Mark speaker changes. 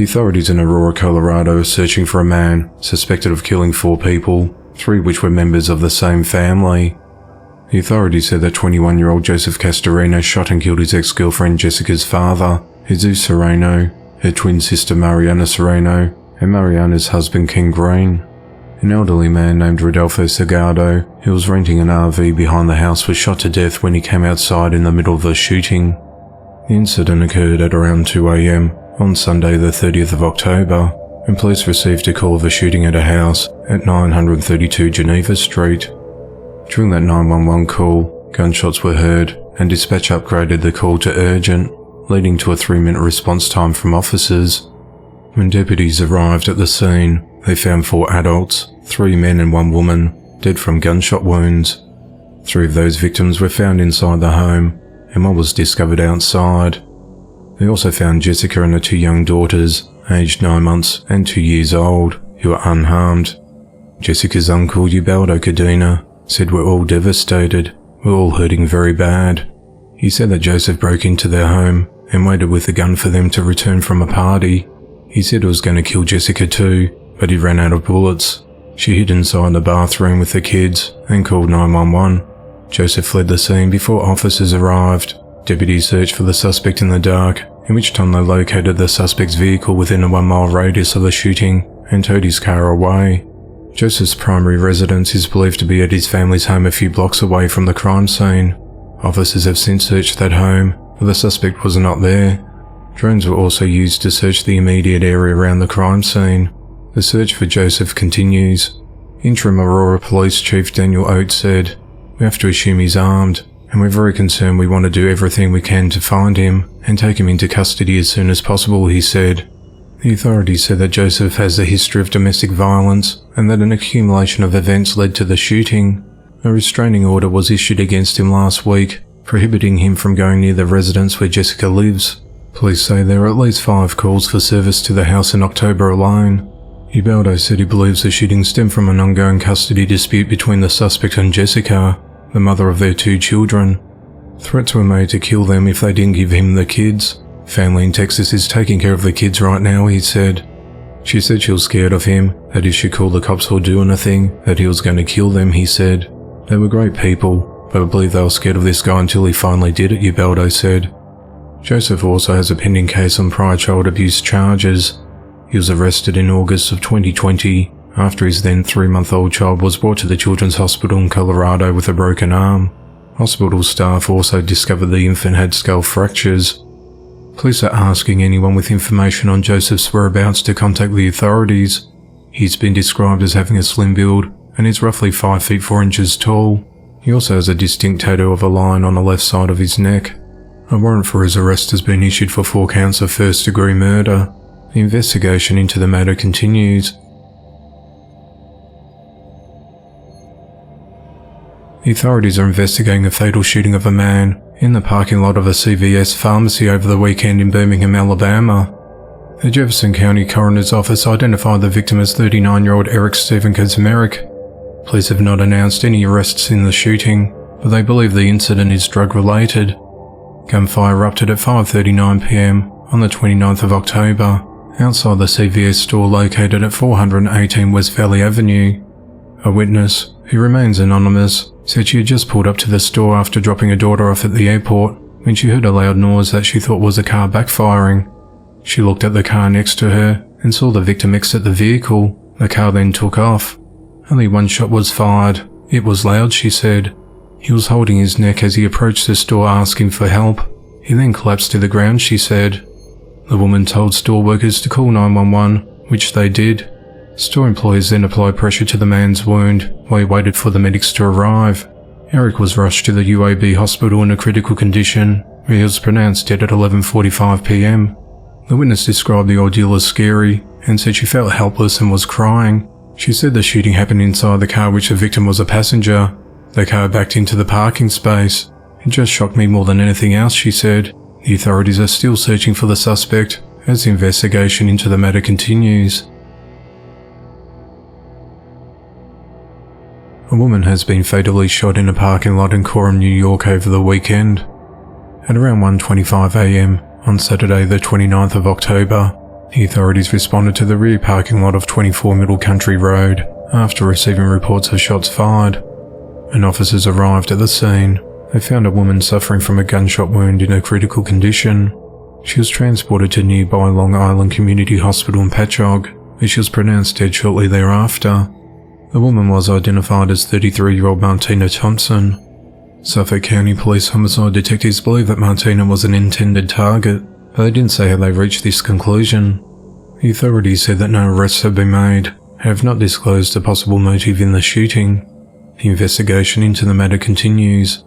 Speaker 1: The authorities in Aurora, Colorado are searching for a man suspected of killing 4 people, 3 which were members of the same family. The authorities said that 21-year-old Joseph Castorena shot and killed his ex-girlfriend Jessica's father, Jesus Serrano, her twin sister Mariana Serrano, and Mariana's husband Ken Green. An elderly man named Rodolfo Salgado, who was renting an RV behind the house, was shot to death when he came outside in the middle of the shooting. The incident occurred at around 2 a.m. on Sunday the 30th of October, when police received a call of a shooting at a house at 932 Geneva Street. During that 911 call, gunshots were heard and dispatch upgraded the call to urgent, leading to a 3-minute response time from officers. When deputies arrived at the scene, they found 4 adults, 3 men and 1 woman, dead from gunshot wounds. 3 of those victims were found inside the home, and 1 was discovered outside. They also found Jessica and her 2 young daughters, aged 9 months and 2 years old, who were unharmed. Jessica's uncle, Ubaldo Cadena, said, "We're all devastated. We're all hurting very bad." He said that Joseph broke into their home and waited with a gun for them to return from a party. He said he was going to kill Jessica too, but he ran out of bullets. She hid inside the bathroom with the kids and called 911. Joseph fled the scene before officers arrived. Deputies searched for the suspect in the dark, in which time they located the suspect's vehicle within a 1-mile radius of the shooting and towed his car away. Joseph's primary residence is believed to be at his family's home a few blocks away from the crime scene. Officers have since searched that home, but the suspect was not there. Drones were also used to search the immediate area around the crime scene. The search for Joseph continues. Interim Aurora Police Chief Daniel Oates said, "We have to assume he's armed, and we're very concerned. We want to do everything we can to find him and take him into custody as soon as possible," he said. The authorities said that Joseph has a history of domestic violence and that an accumulation of events led to the shooting. A restraining order was issued against him last week, prohibiting him from going near the residence where Jessica lives. Police say there are at least 5 calls for service to the house in October alone. Ubaldo said he believes the shooting stemmed from an ongoing custody dispute between the suspect and Jessica, the mother of their 2 children. Threats were made to kill them if they didn't give him the kids. "Family in Texas is taking care of the kids right now," he said. She said she was scared of him, that if she called the cops or do anything, that he was going to kill them, he said. "They were great people, but I believe they were scared of this guy until he finally did it," Ubaldo said. Joseph also has a pending case on prior child abuse charges. He was arrested in August of 2020 after his then 3-month-old child was brought to the Children's Hospital in Colorado with a broken arm. Hospital staff also discovered the infant had skull fractures. Police are asking anyone with information on Joseph's whereabouts to contact the authorities. He's been described as having a slim build and is roughly 5 feet 4 inches tall. He also has a distinct tattoo of a lion on the left side of his neck. A warrant for his arrest has been issued for 4 counts of first-degree murder. The investigation into the matter continues. The authorities are investigating a fatal shooting of a man in the parking lot of a CVS pharmacy over the weekend in Birmingham, Alabama. The Jefferson County Coroner's Office identified the victim as 39-year-old Eric Stephen Kaczmarek. Police have not announced any arrests in the shooting, but they believe the incident is drug-related. Gunfire erupted at 5:39 p.m. on the 29th of October, outside the CVS store located at 418 West Valley Avenue. A witness, who remains anonymous, said she had just pulled up to the store after dropping her daughter off at the airport when she heard a loud noise that she thought was a car backfiring. She looked at the car next to her and saw the victim exit the vehicle. The car then took off. Only 1 shot was fired. It was loud, she said. He was holding his neck as he approached the store asking for help. He then collapsed to the ground, she said. The woman told store workers to call 911, which they did. Store employees then applied pressure to the man's wound while he waited for the medics to arrive. Eric was rushed to the UAB hospital in a critical condition, where he was pronounced dead at 11:45 p.m. The witness described the ordeal as scary and said she felt helpless and was crying. She said the shooting happened inside the car which the victim was a passenger. The car backed into the parking space. "It just shocked me more than anything else," she said. The authorities are still searching for the suspect as the investigation into the matter continues. A woman has been fatally shot in a parking lot in Coram, New York over the weekend. At around 1:25 a.m. on Saturday the 29th of October, The authorities responded to the rear parking lot of 24 Middle Country Road after receiving reports of shots fired. When officers arrived at the scene, they found a woman suffering from a gunshot wound in a critical condition. She was transported to nearby Long Island Community Hospital in Patchogue, where she was pronounced dead shortly thereafter. The woman was identified as 33-year-old Martina Thompson. Suffolk County Police homicide detectives believe that Martina was an intended target, but they didn't say how they reached this conclusion. The authorities said that no arrests have been made and have not disclosed a possible motive in the shooting. The investigation into the matter continues,